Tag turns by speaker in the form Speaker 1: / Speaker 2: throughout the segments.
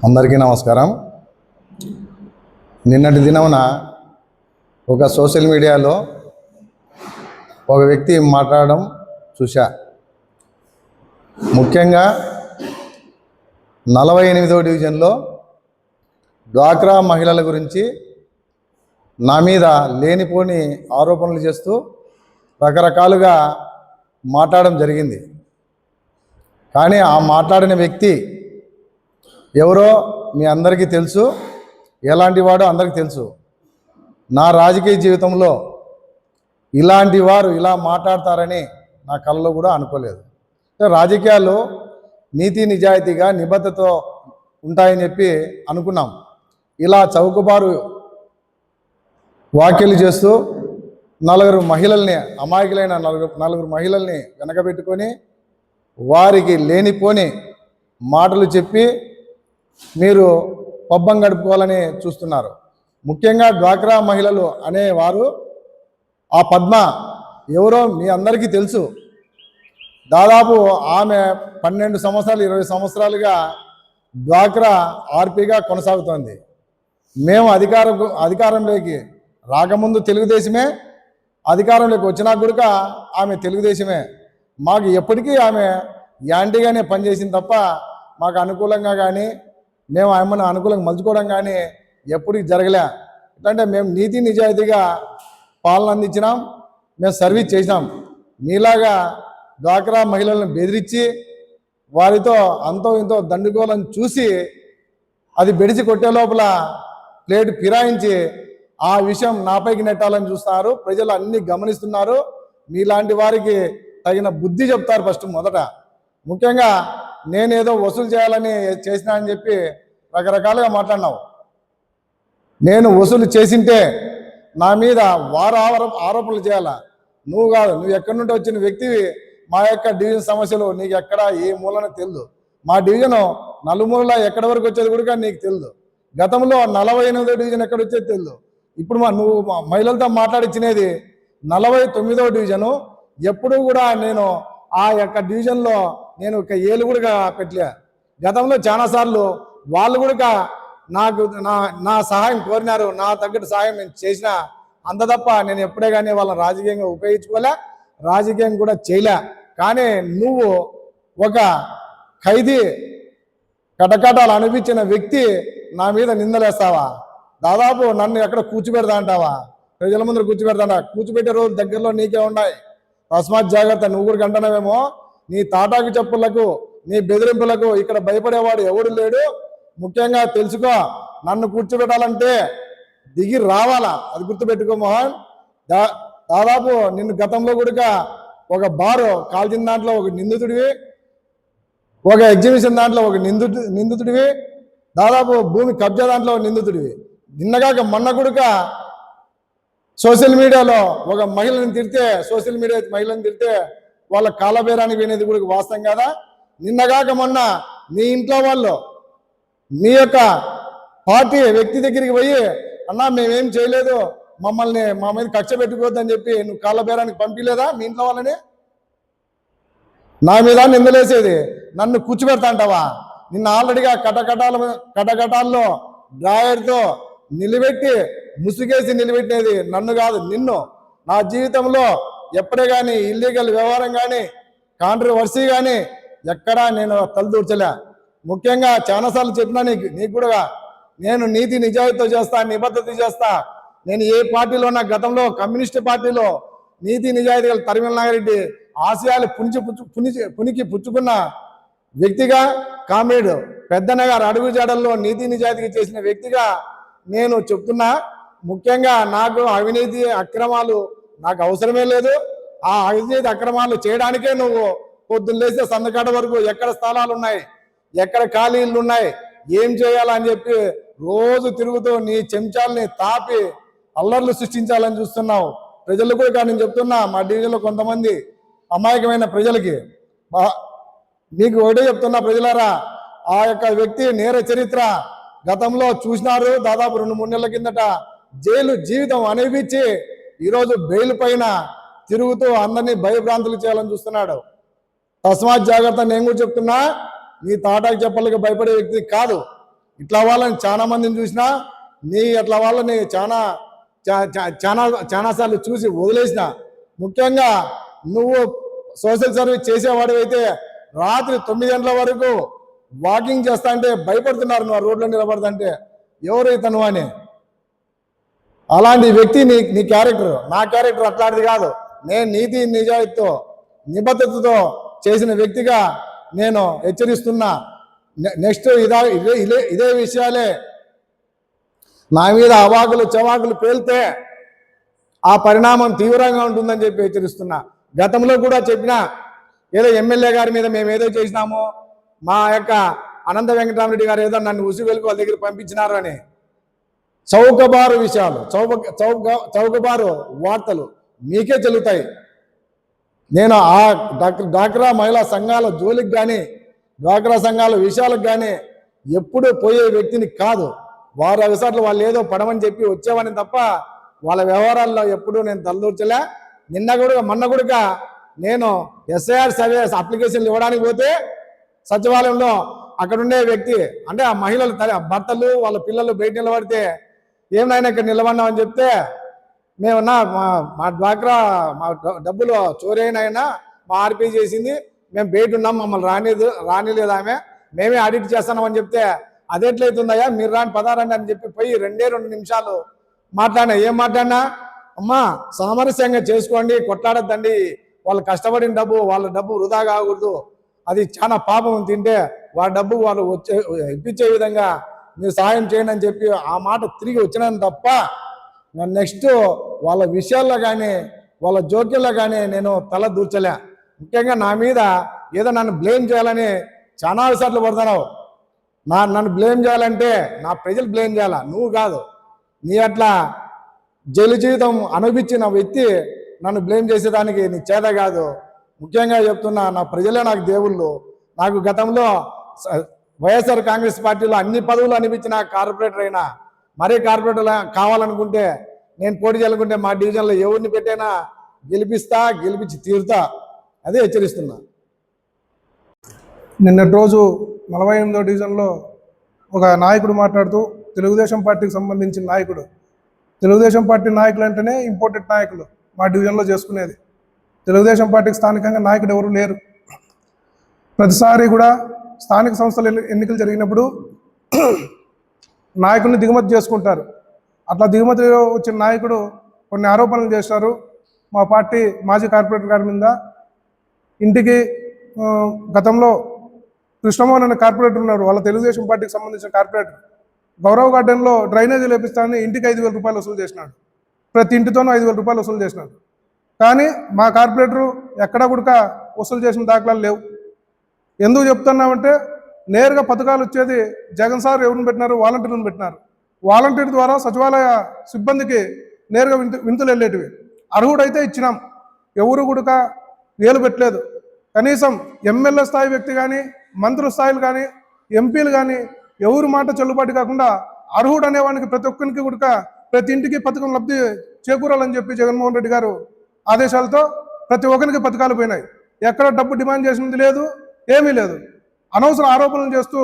Speaker 1: అందరికీ నమస్కారం. నిన్నటి దినమున ఒక సోషల్ మీడియాలో ఒక వ్యక్తి మాట్లాడడం చూశా. ముఖ్యంగా 48వ డివిజన్లో డ్వాక్రా మహిళల గురించి నా మీద లేనిపోని ఆరోపణలు చేస్తూ రకరకాలుగా మాట్లాడడం జరిగింది. కానీ ఆ మాట్లాడిన వ్యక్తి ఎవరో మీ అందరికీ తెలుసు, ఎలాంటి వాడో అందరికీ తెలుసు. నా రాజకీయ జీవితంలో ఇలాంటి వారు ఇలా మాట్లాడతారని నా కలలో కూడా అనుకోలేదు. రాజకీయాల్లో నీతి నిజాయితీగా నిబద్ధతతో ఉంటాయని చెప్పి అనుకున్నాం. ఇలా చౌకబారు వ్యాఖ్యలు చేస్తూ నలుగురు మహిళల్ని, అమాయకులైన నలుగురు మహిళల్ని వెనకబెట్టుకొని వారికి లేనిపోని మాటలు చెప్పి మీరు పబ్బం గడుపుకోవాలని చూస్తున్నారు. ముఖ్యంగా డ్వాక్రా మహిళలు అనేవారు, ఆ పద్మ ఎవరో మీ అందరికీ తెలుసు. దాదాపు ఆమె 12 సంవత్సరాలు 20 సంవత్సరాలుగా డ్వాక్రా ఆర్పీగా కొనసాగుతోంది. మేము అధికారంలోకి రాకముందు తెలుగుదేశమే, అధికారంలోకి వచ్చినా కూడా ఆమె తెలుగుదేశమే. మాకు ఎప్పటికీ ఆమె యాంటీగానే పనిచేసింది తప్ప మాకు అనుకూలంగా కానీ మేము ఆమెను అనుకూలంగా మలుచుకోవడం కానీ ఎప్పటికీ జరగలే. ఎందుకంటే మేము నీతి నిజాయితీగా పాలన అందించినాం, మేము సర్వీస్ చేసినాం. మీలాగా డ్వాక్రా మహిళలను బెదిరించి వారితో అంతో ఇంతో దండుకోవాలని చూసి అది బెడిసి కొట్టే లోపల ప్లేట్ ఫిరాయించి ఆ విషయం నాపైకి నెట్టాలని చూస్తున్నారు. ప్రజలు అన్నీ గమనిస్తున్నారు. మీలాంటి వారికి తగిన బుద్ధి చెప్తారు ఫస్ట్ మొదట. ముఖ్యంగా నేనేదో వసూలు చేయాలని చేసినా అని చెప్పి రకరకాలుగా మాట్లాడినావు. నేను వసూలు చేసింటే నా మీద ఆరోపణలు చేయాలా? నువ్వు కాదు, నువ్వు ఎక్కడి నుండి వచ్చిన వ్యక్తివి. మా యొక్క డివిజన్ సమస్యలు నీకు ఎక్కడ ఏ మూలన తెలియదు. మా డివిజను నలుమూలలా ఎక్కడి వరకు వచ్చేది కూడా నీకు తెలియదు. గతంలో 48వ డివిజన్ ఎక్కడ వచ్చేది తెలియదు. ఇప్పుడు నువ్వు మహిళలతో మాట్లాడించినది 49వ డివిజను. ఎప్పుడూ కూడా నేను ఆ యొక్క డివిజన్లో నేను ఒక ఏలు కూడా పెట్టలే. గతంలో చాలాసార్లు వాళ్ళు కూడా నాకు నా సహాయం కోరినారు. నా తగ్గట్టు సహాయం నేను చేసిన అంత తప్ప నేను ఎప్పుడే కానీ వాళ్ళని రాజకీయంగా ఉపయోగించుకోలే, రాజకీయం కూడా చేయలే. కానీ నువ్వు ఒక ఖైదీ కటకటాలు అనిపించిన వ్యక్తి నా మీద నిందలేస్తావా? దాదాపు నన్ను ఎక్కడ కూర్చోబెడతా అంటావా? ప్రజల ముందు కూర్చోబెడతా. కూర్చోబెట్టే రోజు దగ్గరలో నీకే ఉన్నాయి. తస్మాత్ జాగ్రత్త. నువ్వు కూడా కంటున్నావేమో. నీ తాటాకు చెప్పులకు, నీ బెదిరింపులకు ఇక్కడ భయపడేవాడు ఎవడు లేడు. ముఖ్యంగా తెలుసుకో, నన్ను కూర్చోబెట్టాలంటే దిగి రావాలా, అది గుర్తుపెట్టుకో మోహన్. దాదాపు నిన్ను గతంలో కూడా ఒక బారు కాల్చిన దాంట్లో ఒక నిందితుడివి, ఒక ఎగ్జిబిషన్ దాంట్లో ఒక నిందితుడివి, దాదాపు భూమి కబ్జా దాంట్లో నిందితుడివి. నిన్నగాక మొన్న కూడా సోషల్ మీడియాలో ఒక మహిళను తిడితే, సోషల్ మీడియా మహిళను తిడితే వాళ్ళ కాలబేరానికి వినేది కూడా వాస్తవం కదా. నిన్నగాక మొన్న నీ ఇంట్లో వాళ్ళు మీ యొక్క పార్టీ వ్యక్తి దగ్గరికి పోయి, అన్నా మేమేం చేయలేదు, మమ్మల్ని మా మీద కక్ష పెట్టుకోవద్దని చెప్పి నువ్వు కాలబేరానికి పంపించలేదా మీ ఇంట్లో వాళ్ళని? నా మీద నిందలేసేది నన్ను కూర్చోబెడతా అంటావా? నిన్న ఆల్రెడీగా కటకటాల్లో డ్రాయర్తో నిలబెట్టి ముసుగేసి నిలబెట్టినది నన్ను కాదు, నిన్ను. నా జీవితంలో ఎప్పుడే కానీ ఇల్లీగల్ వ్యవహారం కానీ కాంట్రవర్సీ కానీ ఎక్కడా నేను తలదూర్చలే. ముఖ్యంగా చాలాసార్లు చెప్పినా నీకు కూడా నేను నీతి నిజాయితీతో చేస్తా, నిబద్ధత చేస్తా. నేను ఏ పార్టీలో ఉన్నా, గతంలో కమ్యూనిస్ట్ పార్టీలో నీతి నిజాయితీగా తరిమల నాగిరెడ్డి ఆశయాలు పునికి పుచ్చుకున్న వ్యక్తిగా, కామ్రేడ్ పెద్దనగారు అడుగుజాడల్లో నీతి నిజాయితీగా చేసిన వ్యక్తిగా నేను చెప్తున్నా. ముఖ్యంగా నాకు అవినీతి అక్రమాలు నాకు అవసరమే లేదు. ఆ అవినీతి అక్రమాలు చేయడానికే నువ్వు పొద్దున్న లేస్తే సందకాడ వరకు ఎక్కడ స్థలాలు ఉన్నాయి, ఎక్కడ ఖాళీలు ఉన్నాయి, ఏం చేయాలని చెప్పి రోజు తిరుగుతూ నీ చెంచాలని తాపి అల్లర్లు సృష్టించాలని చూస్తున్నావు. ప్రజలు కూడా నేను చెప్తున్నా, మా డివిజన్లో కొంతమంది అమాయకమైన ప్రజలకి మీకు ఒకటే చెప్తున్నా, ప్రజలారా, ఆ యొక్క వ్యక్తి నేర చరిత్ర గతంలో చూసినారు. దాదాపు 2-3 నెలల కిందట జైలు జీవితం అనిపించి ఈరోజు బెయిల్ పైన తిరుగుతూ అందరినీ భయభ్రాంతులు చేయాలని చూస్తున్నాడు. తస్మాత్ జాగ్రత్త. నేను కూడా చెప్తున్నా, నీ తాటాకు చెప్పలకి భయపడే వ్యక్తి కాదు. ఇట్లా వాళ్ళని చాలా మందిని చూసినా, నీ అట్లా వాళ్ళని చాలాసార్లు చూసి వదిలేసిన. ముఖ్యంగా నువ్వు సోషల్ సర్వీస్ చేసేవాడు అయితే రాత్రి 9 గంటల వరకు వాకింగ్ చేస్తా అంటే భయపడుతున్నారు నువ్వు రోడ్లో నిలబడతంటే ఎవరైతే నువ్వు అని. అలాంటి వ్యక్తి నీ క్యారెక్టర్. నా క్యారెక్టర్ అట్లాంటిది కాదు. నేను నీతి నిజాయితీతో నిబద్ధతతో చేసిన వ్యక్తిగా నేను హెచ్చరిస్తున్నా. నెక్స్ట్ ఇదే విషయాలే నా మీద అవాకులు చవాకులు పేలితే ఆ పరిణామం తీవ్రంగా ఉంటుందని చెప్పి హెచ్చరిస్తున్నా. గతంలో కూడా చెప్పినా, ఏదో ఎమ్మెల్యే గారి మీద మేము ఏదో చేసినామో, మా యొక్క అనంత వెంకటరామరెడ్డి గారు ఏదో నన్ను ఉసివెలుకు వాళ్ళ దగ్గర పంపించినారు అని చౌకబారు విషయాలు, చౌకబారు వార్తలు మీకే చెల్లుతాయి. నేను ఆ డ్వాక్రా మహిళా సంఘాల జోలికి కానీ డ్వాక్రా సంఘాల విషయాలకు కానీ ఎప్పుడు పోయే వ్యక్తిని కాదు. వారి అవసరాలు వాళ్ళు ఏదో పడమని చెప్పి వచ్చేవాని తప్ప వాళ్ళ వ్యవహారాల్లో ఎప్పుడూ నేను తలదూర్చలే. మొన్న కూడా నేను SIR సర్వీస్ అప్లికేషన్లు ఇవ్వడానికి పోతే సచివాలయంలో అక్కడుండే వ్యక్తి, అంటే ఆ మహిళలు భర్తలు వాళ్ళ పిల్లలు బయట నిలబడితే ఏమైనా ఇక్కడ నిలబడినామని చెప్తే, మేమన్నా మా డ్వాక్రా మా డబ్బులు చోరీ అయినా మా ఆర్పీ చేసింది, మేము బయట ఉన్నాం, మమ్మల్ని రానిలేదు ఆమె, మేమే ఆడిట్ చేస్తున్నామని చెప్తే, అదెట్లయితుందయ్యా మీరు రాని పదారండి అని చెప్పి పోయి 2 నిమిషాలు మాట్లాడినా. ఏం మాట్లాడినా, అమ్మా సామరస్యంగా చేసుకోండి, కొట్లాడద్దండి, వాళ్ళు కష్టపడిన డబ్బు వాళ్ళ డబ్బు వృధా కాకూడదు, అది చాలా పాపం, తింటే వాళ్ళ డబ్బు వాళ్ళు ఇప్పించే విధంగా మీరు సహాయం చేయండి అని చెప్పి ఆ మాట తిరిగి వచ్చినాను తప్ప నెక్స్ట్ వాళ్ళ విషయాల్లో కానీ వాళ్ళ జోక్యంలో కానీ నేను తల దూర్చలే. ముఖ్యంగా నా మీద ఏదో నన్ను బ్లేమ్ చేయాలని చాలా సార్లు పడుతున్నావు. నన్ను బ్లేమ్ చేయాలంటే నా ప్రజలు బ్లేమ్ చేయాలా, నువ్వు కాదు. నీ అట్లా జైలు జీవితం అనుభవించిన వ్యక్తి నన్ను బ్లేమ్ చేసేదానికి నీ చేత కాదు. ముఖ్యంగా చెప్తున్నా, నా ప్రజలే నాకు దేవుళ్ళు. నాకు గతంలో వైఎస్ఆర్ కాంగ్రెస్ పార్టీలో అన్ని పదవులు అనిపించిన కార్పొరేటర్ అయినా, మరీ కార్పొరేటర్ కావాలనుకుంటే నేను పోటీ చేయాలనుకుంటే మా డివిజన్లో ఎవరిని పెట్టైనా గెలిపించి తీరుతా. అదే హెచ్చరిస్తున్నా.
Speaker 2: నిన్నటి రోజు 48వ డివిజన్లో ఒక నాయకుడు మాట్లాడుతూ, తెలుగుదేశం పార్టీకి సంబంధించిన నాయకుడు, తెలుగుదేశం పార్టీ నాయకులు అంటేనే ఇంపార్టెంట్ నాయకులు మా డివిజన్లో చేసుకునేది, తెలుగుదేశం పార్టీకి స్థానికంగా నాయకుడు ఎవరు లేరు. ప్రతిసారి కూడా స్థానిక సంస్థల ఎన్నికలు జరిగినప్పుడు నాయకుడిని దిగుమతి చేసుకుంటారు. అట్లా దిగుమతి వచ్చిన నాయకుడు కొన్ని ఆరోపణలు చేశారు మా పార్టీ మాజీ కార్పొరేటర్ గారి మీద. ఇంటికి గతంలో కృష్ణమోహన్ అనే కార్పొరేటర్ ఉన్నారు, వాళ్ళ తెలుగుదేశం పార్టీకి సంబంధించిన కార్పొరేటర్, గౌరవ్ గార్డెన్లో డ్రైనేజీ లేపిస్తానని ఇంటికి 5,000 రూపాయలు వసూలు చేసినాడు. ప్రతి ఇంటితోనూ 5,000 రూపాయలు వసూలు చేసినాడు. కానీ మా కార్పొరేటరు ఎక్కడా కూడా వసూలు చేసిన దాఖలాలు లేవు. ఎందుకు చెప్తున్నామంటే, నేరుగా పథకాలు వచ్చేది జగన్ సార్ ఎవరిని పెట్టినారు, వాలంటీర్లను పెట్టినారు. వాలంటీర్ ద్వారా సచివాలయ సిబ్బందికి నేరుగా వింతులు వెళ్ళేటివి. అర్హుడైతే ఇచ్చినాం, ఎవరు కూడా వేలు పెట్టలేదు. కనీసం ఎమ్మెల్యే స్థాయి వ్యక్తి కానీ, మంత్రుల స్థాయిలు కానీ, ఎంపీలు కానీ ఎవరు మాట చెల్లుబాటు కాకుండా అర్హుడు అనేవానికి ప్రతి ఒక్కరికి కూడా ప్రతి ఇంటికి పథకం లబ్ధి చేకూరాలని చెప్పి జగన్మోహన్ రెడ్డి గారు ఆదేశాలతో ప్రతి ఒక్కరికి పథకాలు పోయినాయి. ఎక్కడ డబ్బు డిమాండ్ చేసినది లేదు, ఏమీ లేదు. అనవసర ఆరోపణలు చేస్తూ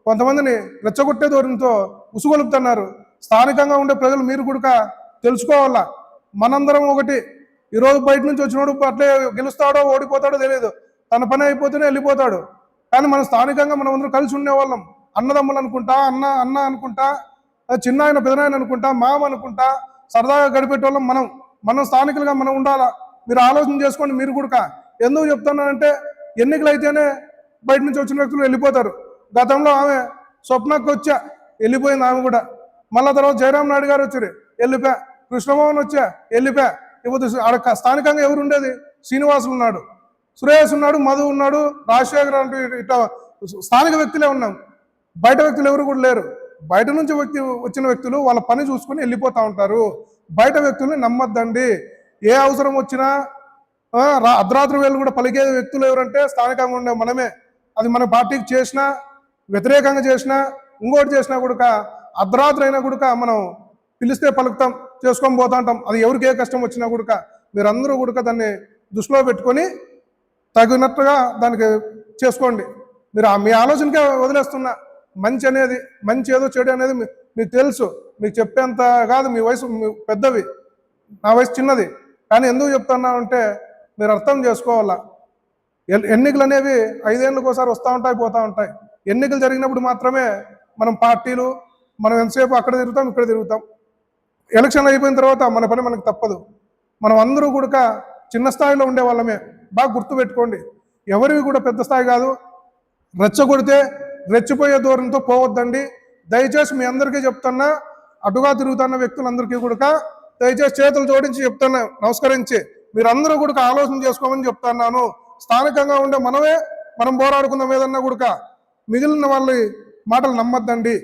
Speaker 2: కొంతమందిని రెచ్చగొట్టే ధోరణితో ఉసుగొలుపుతున్నారు. స్థానికంగా ఉండే ప్రజలు మీరు కూడా తెలుసుకోవాలా, మనందరం ఒకటి. ఈరోజు బయట నుంచి వచ్చినోడు అట్లే గెలుస్తాడో ఓడిపోతాడో తెలియదు, తన పని అయిపోతేనే వెళ్ళిపోతాడు. కానీ మన స్థానికంగా మనం అందరం కలిసి ఉండేవాళ్ళం, అన్నదమ్ములు అనుకుంటా, అన్న అనుకుంటా, చిన్న ఆయన పెదనాయన అనుకుంటా, మామ అనుకుంటా సరదాగా గడిపేటోళ్ళం మనం స్థానికులుగా మనం ఉండాలా. మీరు ఆలోచన చేసుకోండి. మీరు కూడా ఎందుకు చెప్తున్నానంటే, ఎన్నికలు అయితేనే బయట నుంచి వచ్చిన వ్యక్తులు వెళ్ళిపోతారు. గతంలో ఆమె స్వప్నకు వచ్చా వెళ్ళిపోయింది, ఆమె కూడా. మళ్ళా తర్వాత జయరాం నాయుడు గారు వచ్చారు, వెళ్ళిపోయా. కృష్ణమోహన్ వచ్చా, వెళ్ళిపోయా. ఇప్పుడు అక్కడ స్థానికంగా ఎవరు ఉండేది? శ్రీనివాసులు ఉన్నాడు, సురేష్ ఉన్నాడు, మధు ఉన్నాడు, రాజశేఖర్ అంటూ ఇట్లా స్థానిక వ్యక్తులే ఉన్నాం. బయట వ్యక్తులు ఎవరు కూడా లేరు. బయట నుంచి వచ్చిన వ్యక్తులు వాళ్ళ పని చూసుకొని వెళ్ళిపోతూ ఉంటారు. బయట వ్యక్తుల్ని నమ్మద్దండి. ఏ అవసరం వచ్చినా అర్ధరాత్రి వేలు కూడా పలికే వ్యక్తులు ఎవరంటే స్థానికంగా ఉండే మనమే. అది మన పార్టీకి చేసినా, వ్యతిరేకంగా చేసినా, ఇంకోటి చేసినా కూడా అర్ధరాత్రి అయినా కూడా మనం పిలిస్తే పలుకుతాం, చేసుకొని పోతా ఉంటాం. అది ఎవరికి ఏ కష్టం వచ్చినా కూడా మీరందరూ కూడా దాన్ని దృష్టిలో పెట్టుకొని తగినట్టుగా దానికి చేసుకోండి. మీరు మీ ఆలోచనకే వదిలేస్తున్నా. మంచి ఏదో చెడు అనేది మీకు తెలుసు. మీకు చెప్పేంత కాదు, మీ వయసు పెద్దవి, నా వయసు చిన్నది. కానీ ఎందుకు చెప్తున్నా అంటే మీరు అర్థం చేసుకోవాలా. ఎన్నికలు అనేవి 5 ఏళ్ళకి ఒకసారి వస్తూ ఉంటాయి, పోతూ ఉంటాయి. ఎన్నికలు జరిగినప్పుడు మాత్రమే మనం పార్టీలు, మనం ఎంతసేపు అక్కడ తిరుగుతాం, ఇక్కడ తిరుగుతాం. ఎలక్షన్ అయిపోయిన తర్వాత మన పని మనకు తప్పదు. మనం అందరూ కూడా చిన్న స్థాయిలో ఉండే వాళ్ళమే. బాగా గుర్తుపెట్టుకోండి, ఎవరివి కూడా పెద్ద స్థాయి కాదు. రెచ్చగొడితే రెచ్చిపోయే ధోరణితో పోవద్దండి. దయచేసి మీ అందరికీ చెప్తున్నా, అటుగా తిరుగుతున్న వ్యక్తులందరికీ కూడా దయచేసి చేతులు జోడించి చెప్తున్నా, నమస్కరించి మీరందరూ కూడా ఆలోచన చేసుకోమని చెప్తున్నాను. స్థానికంగా ఉండే మనం పోరాడుకుందాం ఏదన్నా కూడా, మిగిలిన వాళ్ళ మాటలు నమ్మద్దండి.